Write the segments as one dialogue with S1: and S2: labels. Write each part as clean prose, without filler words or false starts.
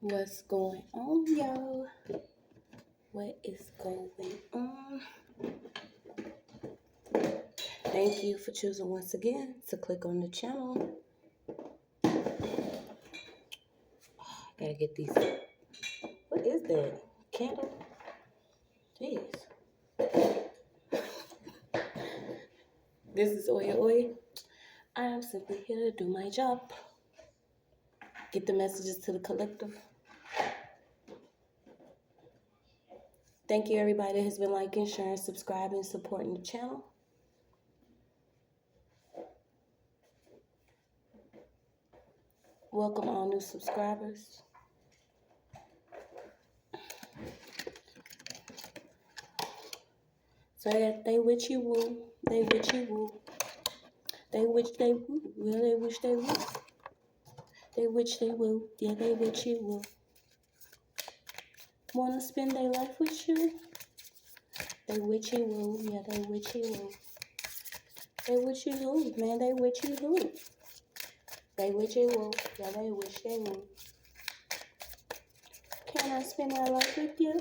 S1: What's going on, y'all? What is going on? Thank you for choosing once again to click on the channel. Gotta get these. What is that? Candle? Jeez. This is OYAOY. I am simply here to do my job. Get the messages to the collective. Thank you, everybody that has been liking, sharing, subscribing, supporting the channel. Welcome all new subscribers. So they witchy woo, they witchy woo. They wish they woo, yeah, they wish they woo. They wish they woo, yeah, they witchy woo. Wanna spend their life with you? They witchy woo, yeah, they witchy woo. They witchy woo, man, they witchy woo. They witchy woo, yeah, they wish they woo. Can I spend my life with you?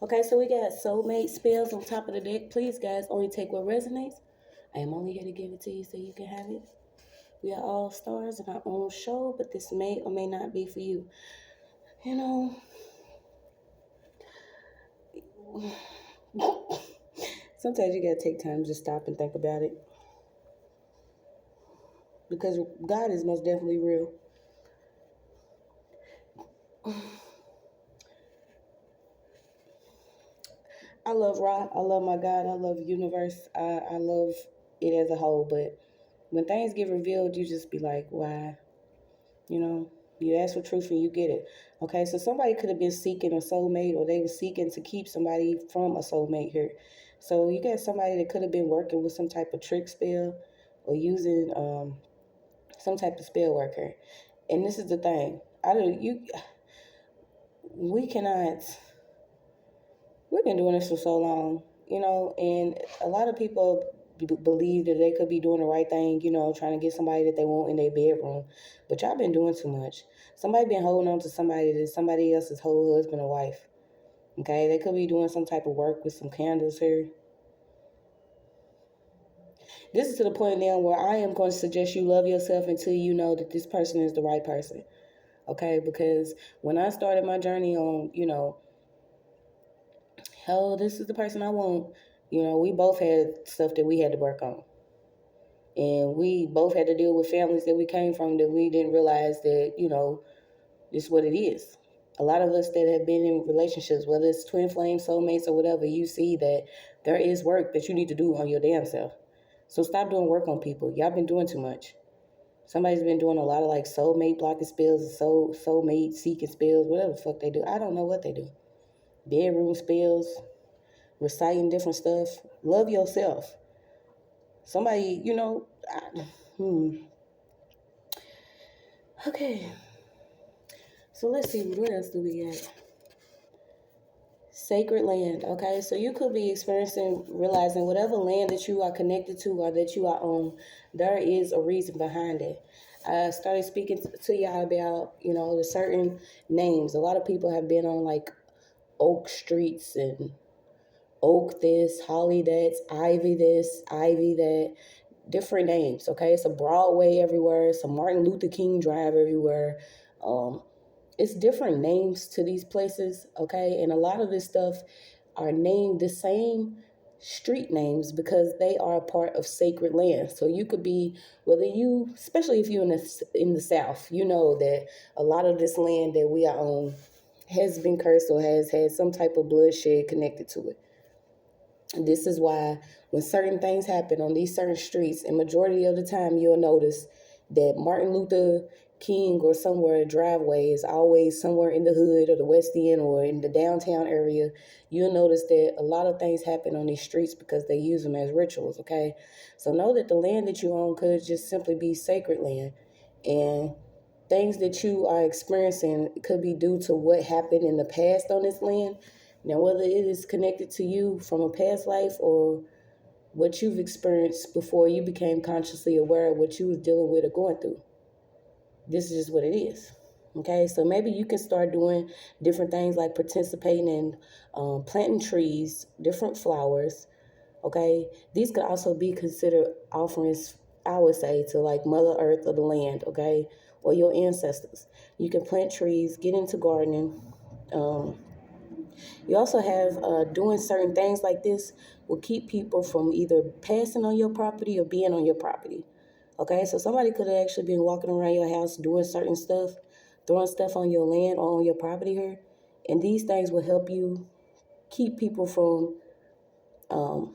S1: Okay, so we got soulmate spells on top of the deck. Please, guys, only take what resonates. I am only here to give it to you so you can have it. We are all stars in our own show, but this may or may not be for you. You know, sometimes you gotta take time to just stop and think about it. Because God is most definitely real. I love Ra, I love my God, I love the universe, I love it as a whole, but when things get revealed, you just be like, why? You know, you ask for truth and you get it. Okay, so somebody could have been seeking a soulmate, or they were seeking to keep somebody from a soulmate here. So you got somebody that could have been working with some type of trick spell or using some type of spell worker. And this is the thing. We've been doing this for so long, and a lot of people believe that they could be doing the right thing, trying to get somebody that they want in their bedroom. But y'all been doing too much. Somebody been holding on to somebody that's somebody else's whole husband or wife. Okay, they could be doing some type of work with some candles here. This is to the point now where I am going to suggest you love yourself until you know that this person is the right person. Okay, because when I started my journey on, hell, this is the person I want, we both had stuff that we had to work on. And we both had to deal with families that we came from that we didn't realize that, this is what it is. A lot of us that have been in relationships, whether it's twin flame, soulmates, or whatever, you see that there is work that you need to do on your damn self. So stop doing work on people. Y'all been doing too much. Somebody's been doing a lot of like soulmate blocking spells, soulmate seeking spells, whatever the fuck they do. I don't know what they do. Bedroom spells, reciting different stuff. Love yourself. Somebody, Okay. So let's see, what else do we got? Sacred land, okay? So you could be realizing whatever land that you are connected to or that you are on, there is a reason behind it. I started speaking to y'all about, the certain names. A lot of people have been on like Oak Streets and Oak this, Holly that, Ivy this, Ivy that, different names, okay? It's a Broadway everywhere. It's a Martin Luther King Drive everywhere. It's different names to these places, okay? And a lot of this stuff are named the same street names because they are a part of sacred land. So you could be, especially if you're in the South, you know that a lot of this land that we are on has been cursed or has had some type of bloodshed connected to it. This is why when certain things happen on these certain streets, and majority of the time you'll notice that Martin Luther King or somewhere driveway is always somewhere in the hood or the West End or in the downtown area. You'll notice that a lot of things happen on these streets because they use them as rituals, okay? So know that the land that you own could just simply be sacred land. And things that you are experiencing could be due to what happened in the past on this land. Now, whether it is connected to you from a past life or what you've experienced before you became consciously aware of what you was dealing with or going through, this is just what it is. Okay, so maybe you can start doing different things like participating in planting trees, different flowers. Okay, these could also be considered offerings, I would say, to like Mother Earth or the land, okay, or your ancestors. You can plant trees, get into gardening. Um, you also have doing certain things like this will keep people from either passing on your property or being on your property. Okay, so somebody could have actually been walking around your house doing certain stuff, throwing stuff on your land or on your property here. And these things will help you keep people from, um,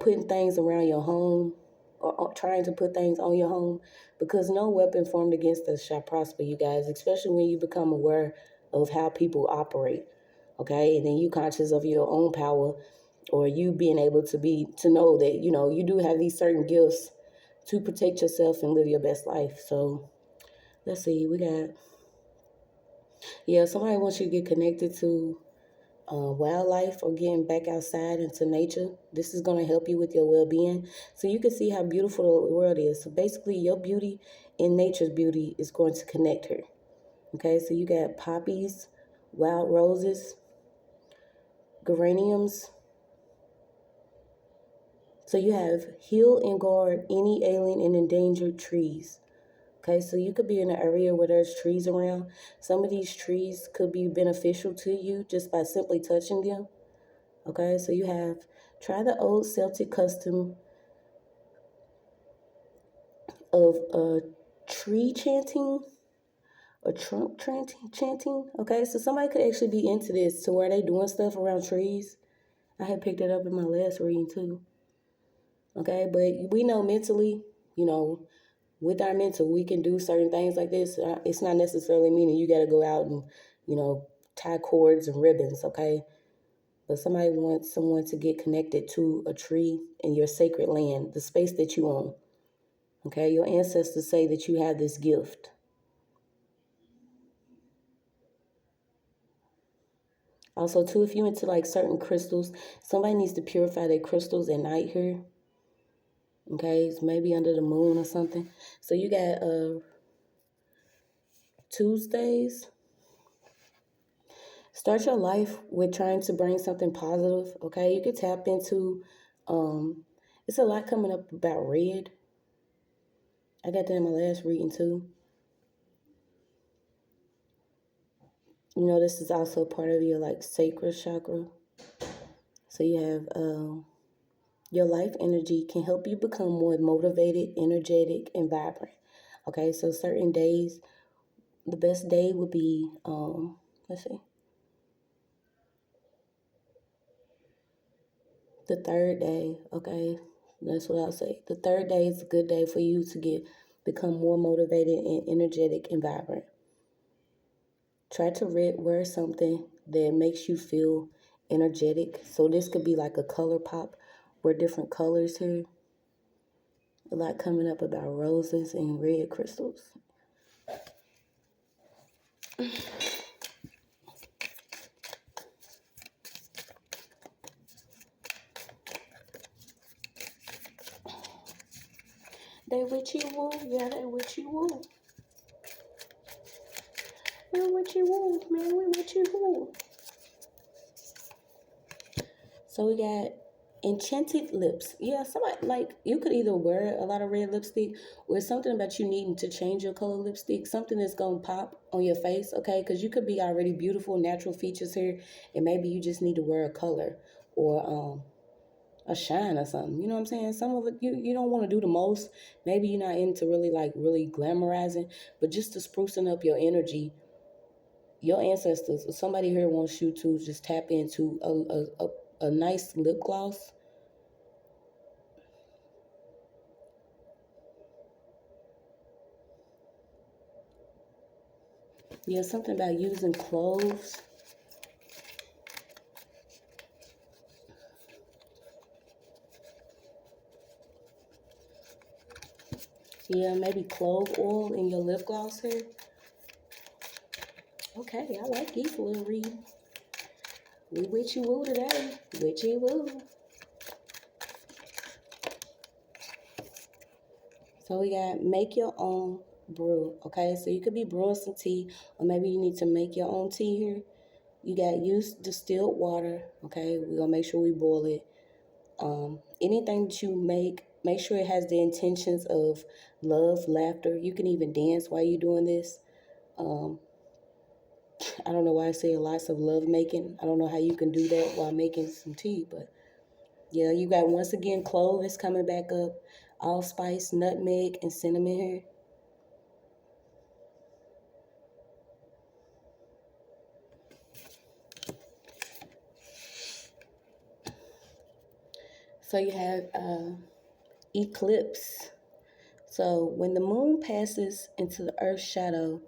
S1: putting things around your home or trying to put things on your home, because no weapon formed against us shall prosper, you guys, especially when you become aware of how people operate. Okay, and then you conscious of your own power, or you being able to know that you do have these certain gifts to protect yourself and live your best life. So let's see, we got, yeah, somebody wants you to get connected to wildlife or getting back outside into nature. This is going to help you with your well-being, so you can see how beautiful the world is. So basically your beauty and nature's beauty is going to connect her. Okay, so you got poppies, wild roses, geraniums. So you have heal and guard any alien and endangered trees. Okay, so you could be in an area where there's trees around. Some of these trees could be beneficial to you just by simply touching them. Okay, so you have, try the old Celtic custom of tree chanting or trunk chanting. Okay, so somebody could actually be into this to where they doing stuff around trees. I had picked it up in my last reading too. Okay, but we know mentally, with our mental, we can do certain things like this. It's not necessarily meaning you got to go out and, tie cords and ribbons, okay? But somebody wants someone to get connected to a tree in your sacred land, the space that you own. Okay, your ancestors say that you have this gift. Also, too, if you're into like certain crystals, somebody needs to purify their crystals at night here. Okay, it's maybe under the moon or something. So you got Tuesdays. Start your life with trying to bring something positive. Okay, you could tap into. It's a lot coming up about red. I got that in my last reading too. This is also part of your like sacral chakra. So you have your life energy can help you become more motivated, energetic, and vibrant. Okay, so certain days, the best day would be let's see, the third day. Okay, that's what I'll say. The third day is a good day for you to become more motivated and energetic and vibrant. Try to wear something that makes you feel energetic. So this could be like a color pop. Wear different colors here. A lot coming up about roses and red crystals. They witchy woo, yeah, they witchy woo. We witchy woo, man, we witchy woo. So we got Enchanted Lips. Yeah, somebody, like, you could either wear a lot of red lipstick or it's something about you needing to change your color lipstick, something that's going to pop on your face, okay? Because you could be already beautiful, natural features here, and maybe you just need to wear a color or a shine or something. You know what I'm saying? Some of it, you don't want to do the most. Maybe you're not into really glamorizing, but just to sprucing up your energy. Your ancestors, or somebody here wants you to just tap into a nice lip gloss. Yeah, something about using cloves. Yeah, maybe clove oil in your lip gloss here. Okay, I like these little read. We witchy woo today. Witchy woo. So we got make your own brew. Okay, so you could be brewing some tea, or maybe you need to make your own tea here. You got used distilled water. Okay, we're gonna make sure we boil it. Anything that you make sure it has the intentions of love, laughter. You can even dance while you're doing this. Um, I don't know why I say lots of love making. I don't know how you can do that while making some tea, but yeah, you got once again cloves coming back up, allspice, nutmeg, and cinnamon here. So you have eclipse. So when the moon passes into the earth's shadow,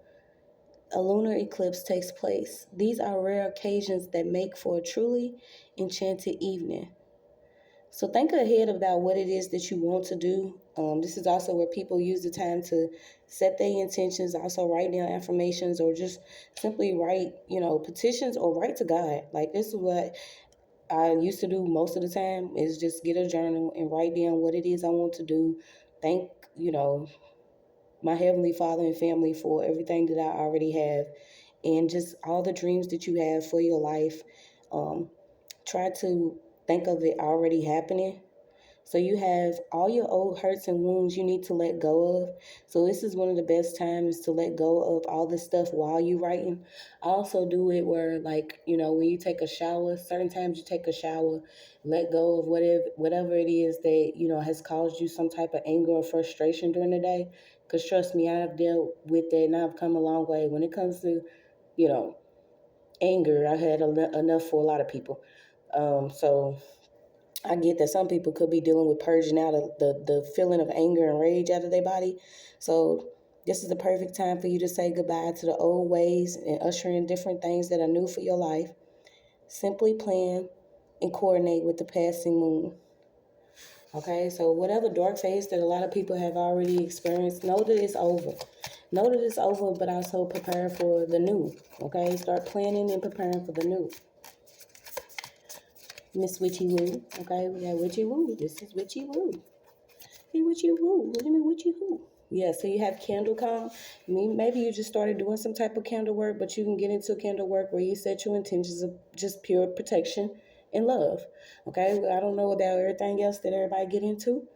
S1: a lunar eclipse takes place. These are rare occasions that make for a truly enchanted evening. So think ahead about what it is that you want to do. This is also where people use the time to set their intentions, also write down affirmations, or just simply write, petitions, or write to God. Like, this is what I used to do most of the time, is just get a journal and write down what it is I want to do. Thank, you know, my Heavenly Father and family for everything that I already have, and just all the dreams that you have for your life. Um, Try to think of it already happening. So you have all your old hurts and wounds you need to let go of. So this is one of the best times to let go of all this stuff while you're writing. I also do it where, like, when you take a shower, certain times you take a shower, let go of whatever it is that, has caused you some type of anger or frustration during the day. Because trust me, I've dealt with that and I've come a long way. When it comes to, you know, anger, I had enough for a lot of people. So I get that some people could be dealing with purging out of the feeling of anger and rage out of their body. So this is the perfect time for you to say goodbye to the old ways and usher in different things that are new for your life. Simply plan and coordinate with the passing moon. Okay, so whatever dark phase that a lot of people have already experienced, know that it's over. Know that it's over, but also prepare for the new. Okay, start planning and preparing for the new. Miss Witchy Woo. Okay, we got Witchy Woo. This is Witchy Woo. Hey, Witchy Woo. What do you mean, Witchy Woo? Yeah, so you have candle calm. Maybe you just started doing some type of candle work, but you can get into candle work where you set your intentions of just pure protection and love. Okay, I don't know about everything else that everybody get into.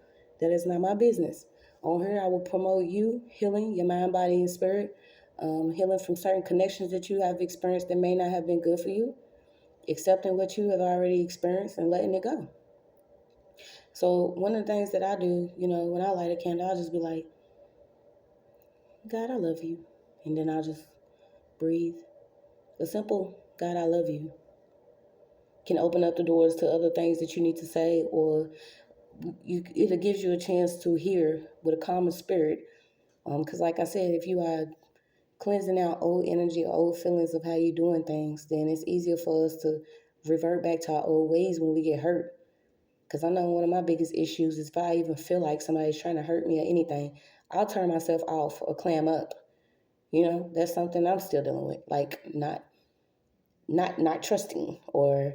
S1: That is not my business. On here, I will promote you healing your mind, body, and spirit, healing from certain connections that you have experienced that may not have been good for you, accepting what you have already experienced and letting it go. So one of the things that I do, when I light a candle, I'll just be like, God, I love you. And then I'll just breathe. A simple God, I love you can open up the doors to other things that you need to say, or it gives you a chance to hear with a calmer spirit. Because like I said, if you are cleansing out old energy or old feelings of how you're doing things, then it's easier for us to revert back to our old ways when we get hurt. Because I know one of my biggest issues is if I even feel like somebody's trying to hurt me or anything, I'll turn myself off or clam up. That's something I'm still dealing with. Like not trusting, or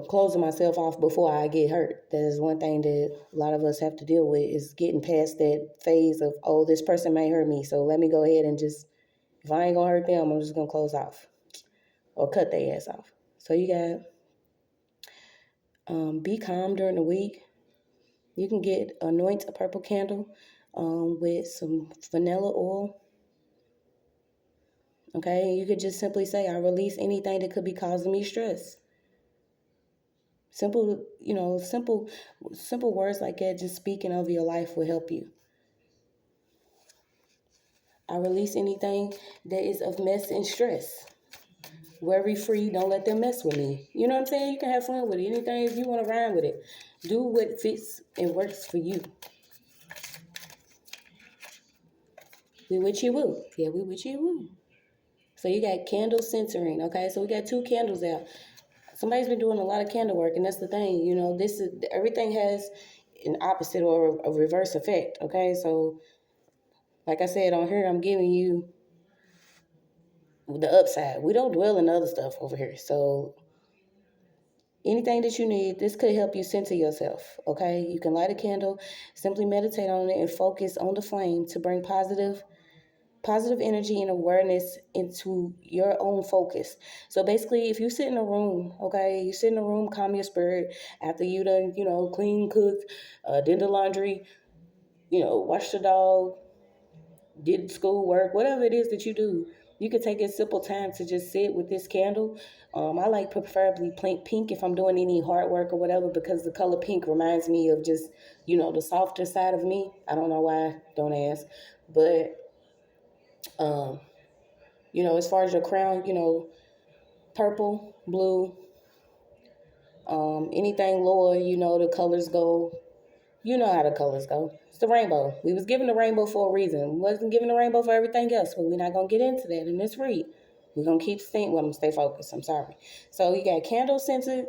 S1: closing myself off before I get hurt. That is one thing that a lot of us have to deal with, is getting past that phase of, oh, this person may hurt me, so let me go ahead and just, if I ain't gonna hurt them, I'm just gonna close off or cut their ass off. So you got be calm during the week. You can anoint a purple candle with some vanilla oil. Okay, you could just simply say, I release anything that could be causing me stress. Simple, simple words like that, just speaking over your life will help you. I release anything that is of mess and stress. Worry free, don't let them mess with me. You know what I'm saying? You can have fun with it. Anything, if you want to rhyme with it, do what fits and works for you. We witchy woo. Yeah, we witchy woo. So you got candle centering, okay? So we got 2 candles out. Somebody's been doing a lot of candle work, and that's the thing. This is, everything has an opposite or a reverse effect, okay? So like I said, on here, I'm giving you the upside. We don't dwell in the other stuff over here. So anything that you need. This could help you center yourself, okay? You can light a candle, simply meditate on it, and focus on the flame to bring positive energy and awareness into your own focus. So basically, if you sit in a room, okay, you sit in a room, calm your spirit after you done, clean, cooked, did the laundry, wash the dog, did school work, whatever it is that you do, you can take a simple time to just sit with this candle. I like preferably pink if I'm doing any hard work or whatever, because the color pink reminds me of just, the softer side of me. I don't know why, don't ask. But, as far as your crown, purple, blue, anything lower, the colors go. You know how the colors go. It's the rainbow. We was given the rainbow for a reason. We wasn't given the rainbow for everything else, but we're not going to get into that in this read. We're going to keep staying. Well, I'm going to stay focused. I'm sorry. So you got candle centered.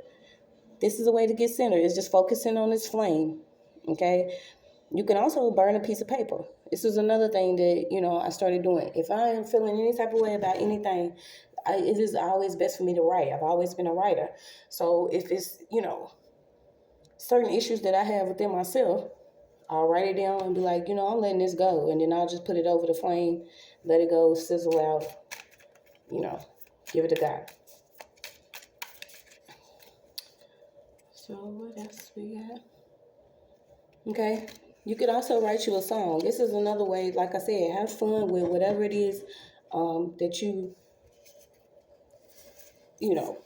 S1: This is a way to get centered. It's just focusing on this flame. Okay? You can also burn a piece of paper. This is another thing that, I started doing. If I am feeling any type of way about anything, it is always best for me to write. I've always been a writer. So if it's, certain issues that I have within myself, I'll write it down and be like, I'm letting this go. And then I'll just put it over the flame, let it go, sizzle out, give it to God. So what else we got? Okay. You could also write you a song. This is another way, like I said, have fun with whatever it is that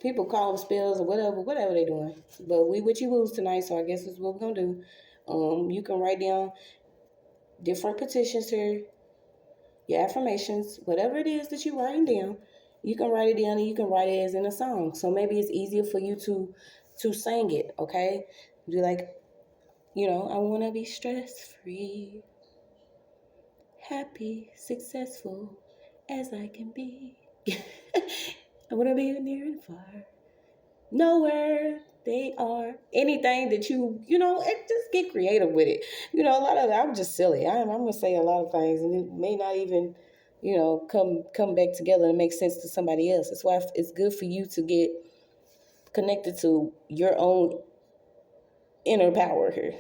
S1: people call them spells or whatever they're doing. But we Witchy Woos tonight, so I guess that's what we're going to do. You can write down different petitions here, your affirmations, whatever it is that you're writing down, you can write it down and you can write it as in a song. So maybe it's easier for you to sing it, okay? Be like, I want to be stress-free, happy, successful as I can be. I want to be near and far, nowhere they are. Anything that just get creative with it. A lot of I'm just silly. I'm gonna say a lot of things, and it may not even, come back together and make sense to somebody else. That's why it's good for you to get connected to your own inner power here.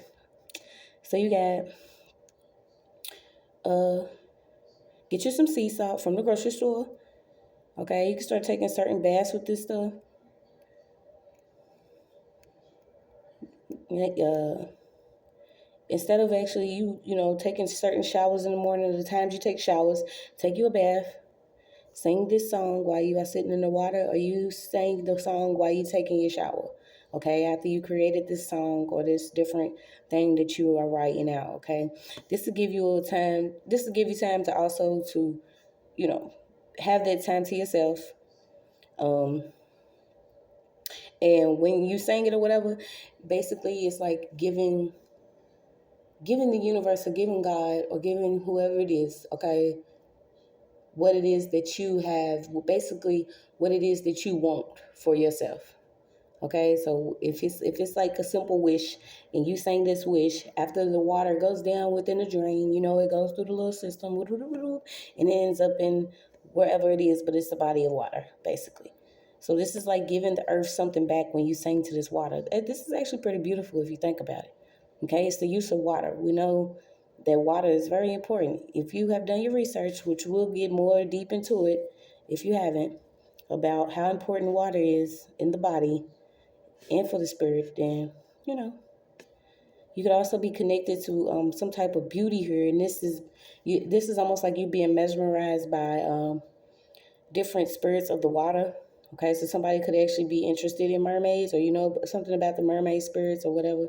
S1: So you got get you some sea salt from the grocery store. Okay, you can start taking certain baths with this stuff. Instead of actually taking certain showers in the morning, the times you take showers, take you a bath, sing this song while you are sitting in the water, or you sing the song while you're taking your shower. Okay, after you created this song or this different thing that you are writing out. Okay, this will give you time. This will give you time to also to, have that time to yourself. And when you sing it or whatever, basically it's like giving the universe or giving God or giving whoever it is, okay, what it is that you have, basically what it is that you want for yourself. Okay, so if it's like a simple wish and you saying this wish, after the water goes down within the drain, it goes through the little system and it ends up in wherever it is, but it's a body of water, basically. So this is like giving the earth something back when you sing to this water. This is actually pretty beautiful if you think about it. Okay, it's the use of water. We know that water is very important. If you have done your research, which we'll get more deep into it if you haven't, about how important water is in the body and for the spirit, then, you could also be connected to some type of beauty here. And this is almost like you being mesmerized by different spirits of the water. Okay, so somebody could actually be interested in mermaids, or something about the mermaid spirits or whatever.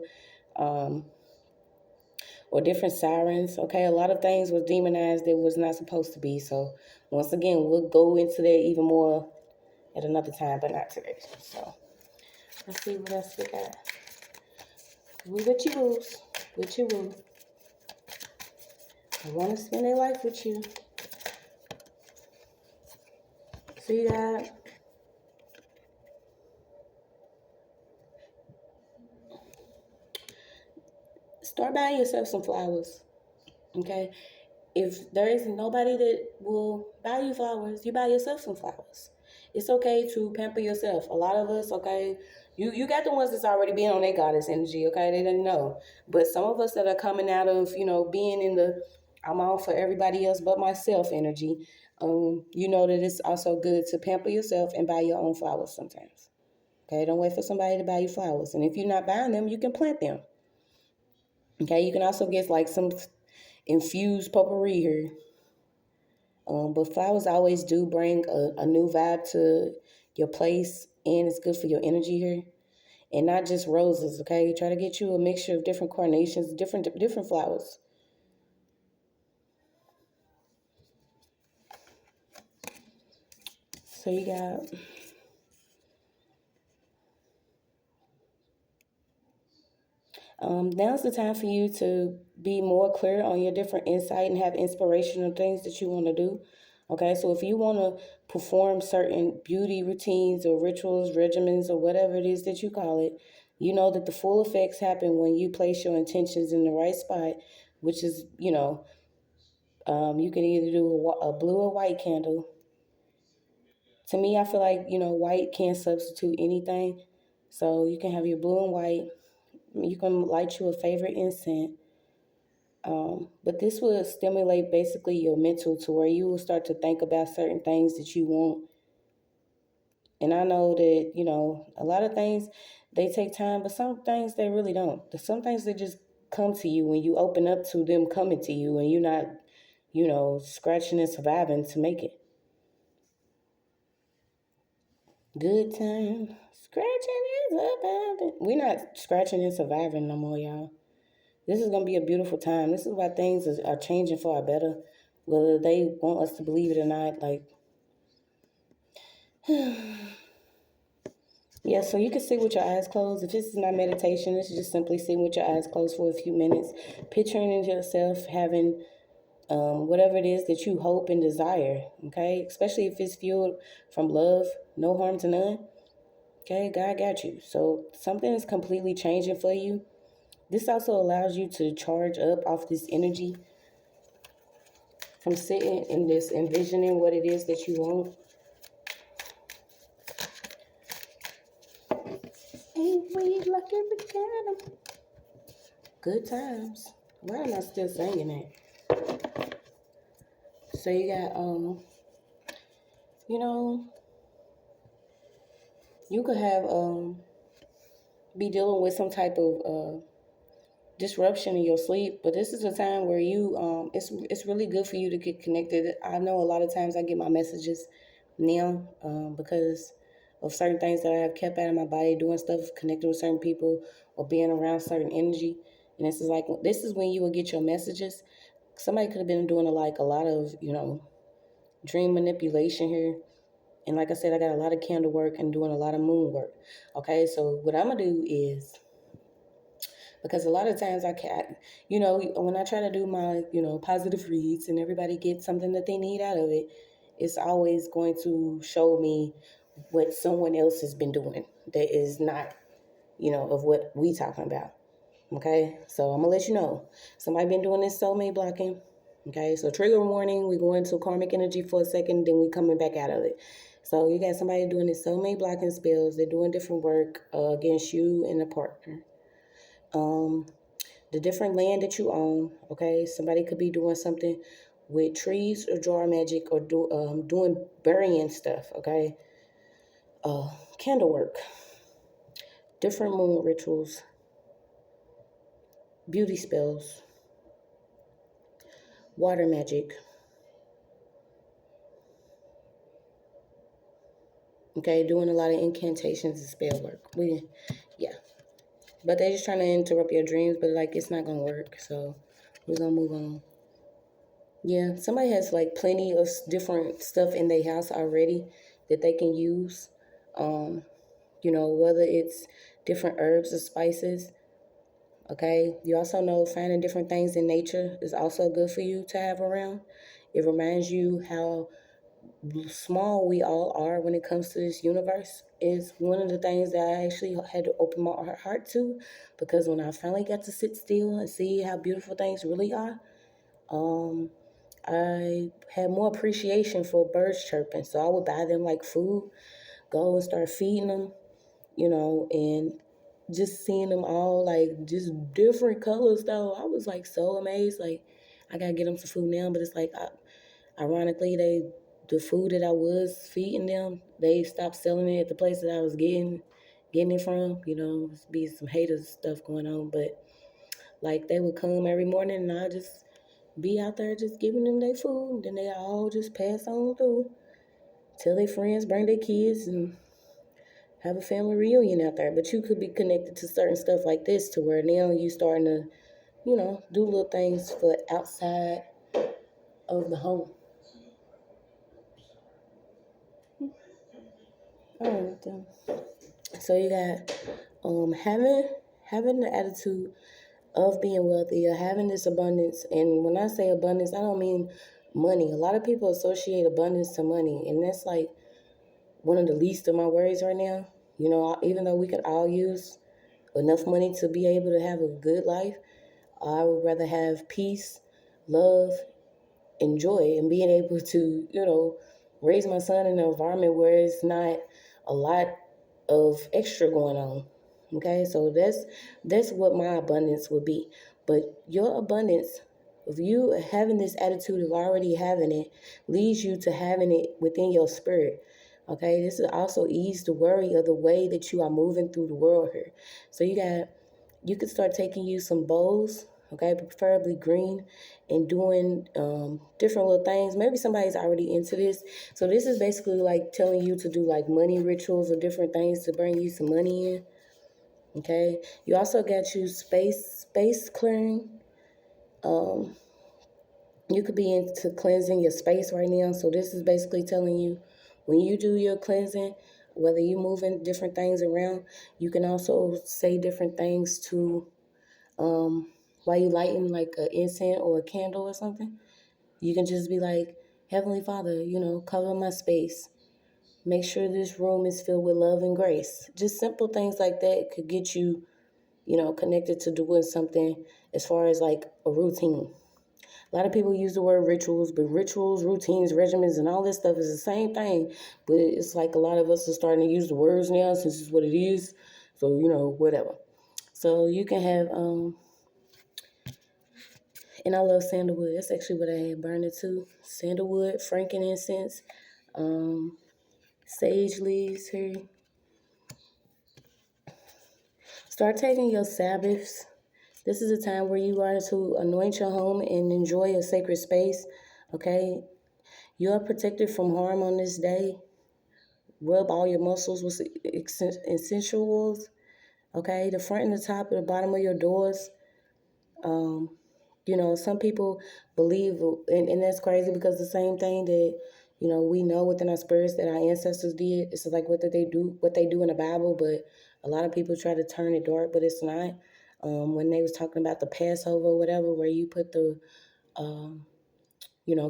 S1: Or different sirens. Okay, a lot of things was demonized that was not supposed to be. So once again, we'll go into that even more at another time, but not today. So let's see what else we got. We with you, Woos. With you, Woo. I want to spend their life with you. See that? Start buying yourself some flowers. Okay? If there is nobody that will buy you flowers, you buy yourself some flowers. It's okay to pamper yourself. A lot of us, okay, You got the ones that's already been on their goddess energy, okay? They didn't know. But some of us that are coming out of, being in the I'm all for everybody else but myself energy, you know that it's also good to pamper yourself and buy your own flowers sometimes. Okay, don't wait for somebody to buy you flowers. And if you're not buying them, you can plant them. Okay, you can also get like some infused potpourri here. But flowers always do bring a new vibe to your place, and it's good for your energy here. And not just roses, okay? Try to get you a mixture of different carnations, different flowers. So you got now's the time for you to be more clear on your different insight and have inspirational things that you want to do. Okay, so if you want to perform certain beauty routines or rituals, regimens, or whatever it is that you call it, you know that the full effects happen when you place your intentions in the right spot, which is, you can either do a blue or white candle. To me, I feel like, white can't substitute anything. So you can have your blue and white. You can light you a favorite incense. But this will stimulate basically your mental to where you will start to think about certain things that you want. And I know that, a lot of things, they take time, but some things they really don't. Some things they just come to you when you open up to them coming to you and you're not, scratching and surviving to make it. Good time. Scratching and surviving. We're not scratching and surviving no more, y'all. This is going to be a beautiful time. This is why things are changing for our better. Whether they want us to believe it or not, like, yeah, so you can sit with your eyes closed. If this is not meditation, this is just simply sitting with your eyes closed for a few minutes, picturing yourself having whatever it is that you hope and desire, okay? Especially if it's fueled from love, no harm to none, okay? God got you. So something is completely changing for you. This also allows you to charge up off this energy from sitting in this, envisioning what it is that you want. Ain't we lucky we got 'em? Good times. Why am I still singing that? So you got, you know, you could have, be dealing with some type of, disruption in your sleep, but this is a time where it's really good for you to get connected. I know a lot of times I get my messages now, because of certain things that I have kept out of my body, doing stuff, connecting with certain people, or being around certain energy. And this is when you will get your messages. Somebody could have been doing a lot of, dream manipulation here. And like I said, I got a lot of candle work and doing a lot of moon work. Okay, so what I'm gonna do is, because a lot of times I can't, when I try to do my, positive reads and everybody gets something that they need out of it, it's always going to show me what someone else has been doing that is not, of what we talking about. Okay, so I'm gonna let you know. Somebody been doing this soulmate blocking. Okay, so trigger warning, we go into karmic energy for a second, then we coming back out of it. So you got somebody doing this soulmate blocking spells. They're doing different work against you and a partner. Um, the different land that you own. Okay, somebody could be doing something with trees or jar magic or doing burying stuff. Okay, candle work, different moon rituals, beauty spells, water magic. Okay, doing a lot of incantations and spell work. Yeah, but they're just trying to interrupt your dreams, but like it's not gonna work. So we're gonna move on. Yeah, somebody has like plenty of different stuff in their house already that they can use. Um, whether it's different herbs or spices. Okay, you also know finding different things in nature is also good for you to have around. It reminds you how small we all are when it comes to this universe. Is one of the things that I actually had to open my heart to, because when I finally got to sit still and see how beautiful things really are, um, I had more appreciation for birds chirping. So I would buy them like food, go and start feeding them. and just seeing them all like just different colors though, I was like so amazed. Like I gotta get them some food now, but it's like ironically the food that I was feeding them, they stopped selling it at the place that I was getting it from. Be some haters stuff going on, but like they would come every morning and I just be out there just giving them their food. Then they all just pass on through. Tell their friends, bring their kids, and have a family reunion out there. But you could be connected to certain stuff like this to where now you starting to, do little things for outside of the home. All right, then. So you got having the attitude of being wealthy or having this abundance. And when I say abundance, I don't mean money. A lot of people associate abundance to money, and that's like one of the least of my worries right now. Even though we could all use enough money to be able to have a good life, I would rather have peace, love, and joy, and being able to, raise my son in an environment where it's not a lot of extra going on. Okay, so that's what my abundance would be. But your abundance, if you having this attitude of already having it, leads you to having it within your spirit. Okay, this is also ease the worry of the way that you are moving through the world here. So you could start taking you some bowls, okay, preferably green, and doing different little things. Maybe somebody's already into this. So this is basically like telling you to do like money rituals or different things to bring you some money in. Okay, you also got you space clearing. You could be into cleansing your space right now. So this is basically telling you when you do your cleansing, whether you moving different things around, you can also say different things to while you lighting like an incense or a candle or something. You can just be like, Heavenly Father, cover my space. Make sure this room is filled with love and grace. Just simple things like that could get you, connected to doing something as far as like a routine. A lot of people use the word rituals, but rituals, routines, regimens, and all this stuff is the same thing. But it's like a lot of us are starting to use the words now since it's what it is. So, whatever. So you can have, and I love sandalwood. That's actually what I had burning too. Sandalwood, frankincense, sage leaves here. Start taking your Sabbaths. This is a time where you are to anoint your home and enjoy a sacred space. Okay, you are protected from harm on this day. Rub all your muscles with essential oils. Okay, the front and the top and the bottom of your doors. Some people believe, and that's crazy because the same thing that, we know within our spirits that our ancestors did, it's like what they do in the Bible, but a lot of people try to turn it dark, but it's not. When they was talking about the Passover or whatever, where you put the,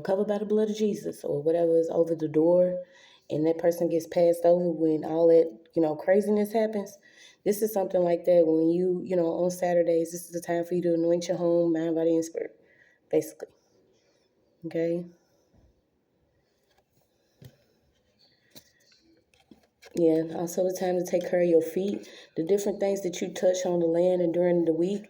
S1: covered by the blood of Jesus or whatever is over the door, and that person gets passed over when all that, craziness happens. This is something like that when on Saturdays, this is the time for you to anoint your home, mind, body, and spirit, basically. Okay? Yeah, also the time to take care of your feet, the different things that you touch on the land and during the week.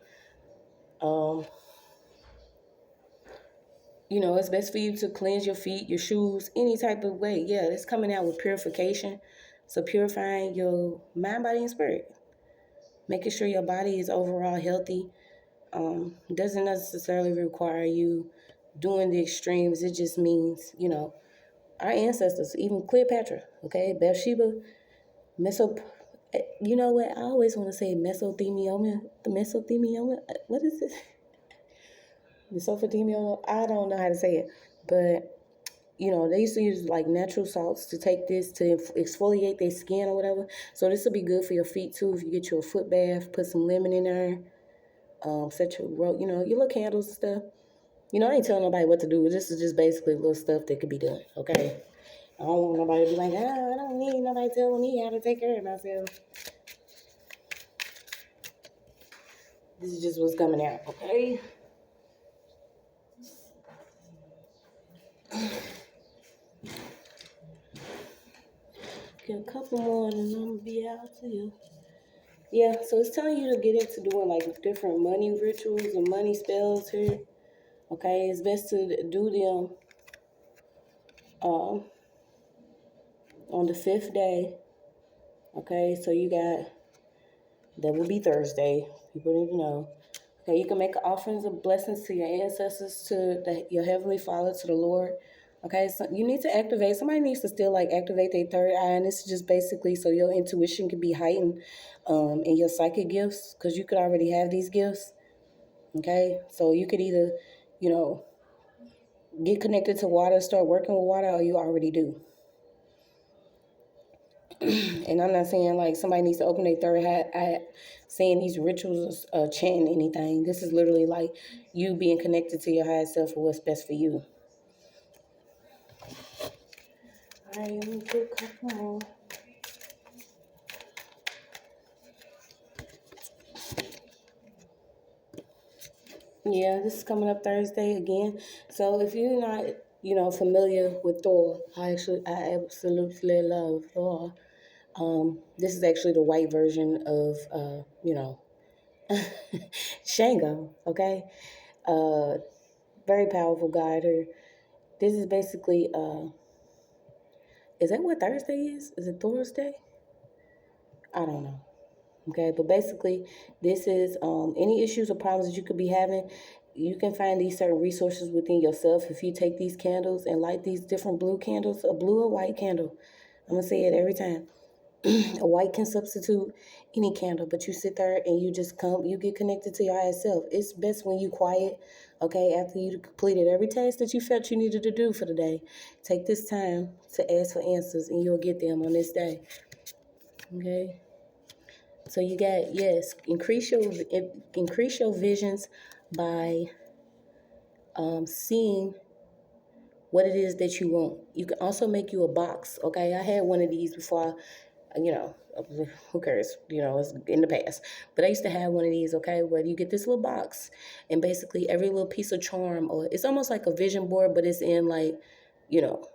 S1: It's best for you to cleanse your feet, your shoes, any type of way. Yeah, it's coming out with purification. So purifying your mind, body, and spirit. Making sure your body is overall healthy. Doesn't necessarily require you doing the extremes. It just means, our ancestors, even Cleopatra, okay, Bathsheba, you know what? I always want to say mesothelioma. The mesothelioma. What is it? Mesothelioma. I don't know how to say it, but they used to use like natural salts to take this to exfoliate their skin or whatever. So this will be good for your feet too. If you get you a foot bath, put some lemon in there, set your your little candles and stuff. I ain't telling nobody what to do. This is just basically little stuff that could be done. Okay. I don't want nobody to be like, I don't need nobody telling me how to take care of myself. This is just what's coming out, okay? Get a couple more and then I'm gonna be out to you. Yeah, so it's telling you to get into doing like different money rituals and money spells here. Okay, it's best to do them on the 5th day. Okay, so you got, that will be Thursday. People need to know. Okay, you can make offerings of blessings to your ancestors, to your Heavenly Father, to the Lord. Okay, so you need to activate, somebody needs to still like activate their third eye, and this is just basically so your intuition can be heightened and your psychic gifts, because you could already have these gifts. Okay, so you could either, you know, get connected to water, start working with water, or you already do. And I'm not saying like somebody needs to open their third eye, saying these rituals, chanting anything. This is literally like you being connected to your higher self or what's best for you. All right, let me do a couple more. Yeah, this is coming up Thursday again. So if you're not, familiar with Thor, I absolutely love Thor. This is actually the white version of, Shango. Okay, very powerful god. This is basically, is that what Thursday is? Is it Thursday? I don't know. Okay, but basically, this is any issues or problems that you could be having. You can find these certain resources within yourself if you take these candles and light these different blue candles, a blue or white candle. I'm gonna say it every time. A white can substitute any candle, but you sit there and you get connected to your higher self. It's best when you quiet, okay, after you completed every task that you felt you needed to do for the day. Take this time to ask for answers and you'll get them on this day. Okay? So you got, yes, increase your visions by seeing what it is that you want. You can also make you a box. Okay, I had one of these before. Who cares? It's in the past. But I used to have one of these. Okay, where you get this little box, and basically every little piece of charm, or it's almost like a vision board, but it's in like, you know,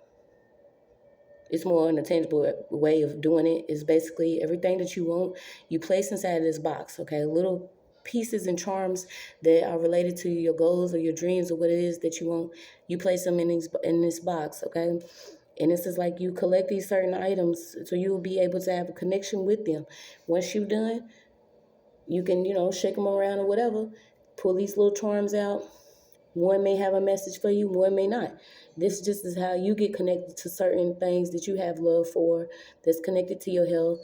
S1: it's more in a tangible way of doing it. Is basically everything that you want, you place inside of this box. Okay, little pieces and charms that are related to your goals or your dreams or what it is that you want, you place them in this box. Okay, and this is like you collect these certain items so you will be able to have a connection with them. Once you're done, you can, shake them around or whatever, pull these little charms out. One may have a message for you, one may not. This just is how you get connected to certain things that you have love for, that's connected to your health,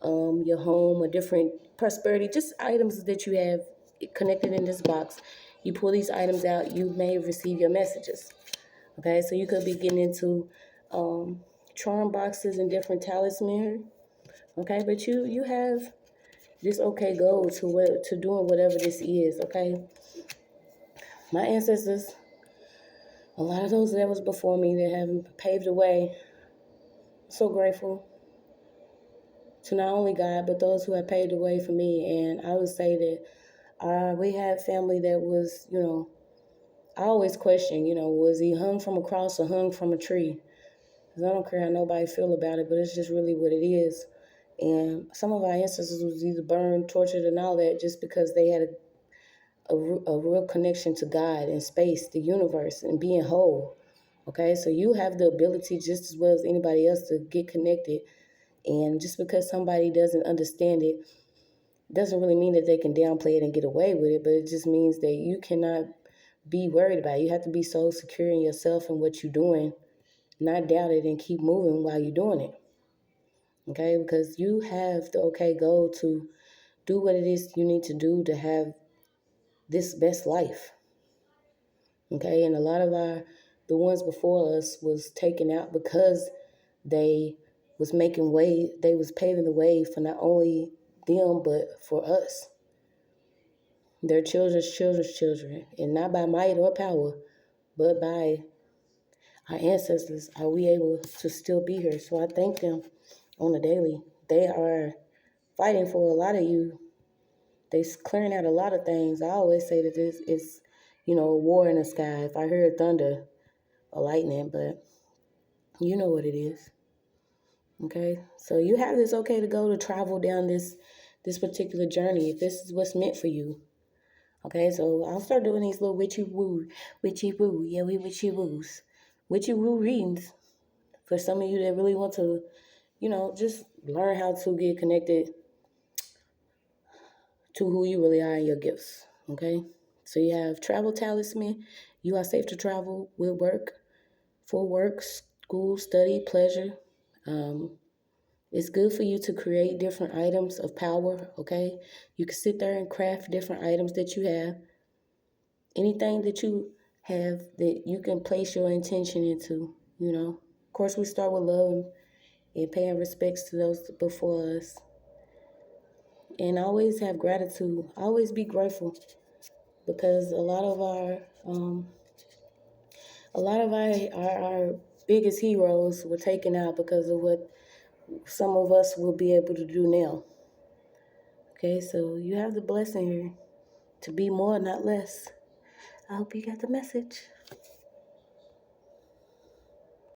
S1: your home, or different prosperity, just items that you have connected in this box. You pull these items out, you may receive your messages. Okay, so you could be getting into charm boxes and different talisman. Okay, but you have this goal to doing whatever this is. Okay, my ancestors, a lot of those that was before me that have paved the way. So grateful to not only God, but those who have paved the way for me. And I would say that we had family that was, I always question, was he hung from a cross or hung from a tree? Because I don't care how nobody feel about it, but it's just really what it is. And some of our ancestors was either burned, tortured, and all that just because they had a real connection to God and space, the universe, and being whole. Okay, so you have the ability just as well as anybody else to get connected. And just because somebody doesn't understand it doesn't really mean that they can downplay it and get away with it, but it just means that you cannot be worried about it. You have to be so secure in yourself and what you're doing, not doubt it, and keep moving while you're doing it. Okay, because you have the goal to do what it is you need to do to have this best life. Okay, and a lot of the ones before us was taken out because they they was paving the way for not only them, but for us, their children's children, and not by might or power, but by our ancestors are we able to still be here. So I thank them on a daily. They are fighting for a lot of you. They're clearing out a lot of things. I always say that this is, a war in the sky. If I heard thunder or lightning, but you know what it is. Okay, so you have this okay to go to travel down this particular journey if this is what's meant for you. Okay, so I'll start doing these little witchy woo, yeah, we witchy woos, witchy woo readings for some of you that really want to, just learn how to get connected to who you really are and your gifts. Okay, so you have travel talisman. You are safe to travel with work, for work, school, study, pleasure. It's good for you to create different items of power, okay? You can sit there and craft different items that you have. Anything that you have that you can place your intention into. Of course, we start with love and paying respects to those before us. And always have gratitude. Always be grateful because a lot of our biggest heroes were taken out because of what some of us will be able to do now. Okay, so you have the blessing here to be more, not less. I hope you got the message.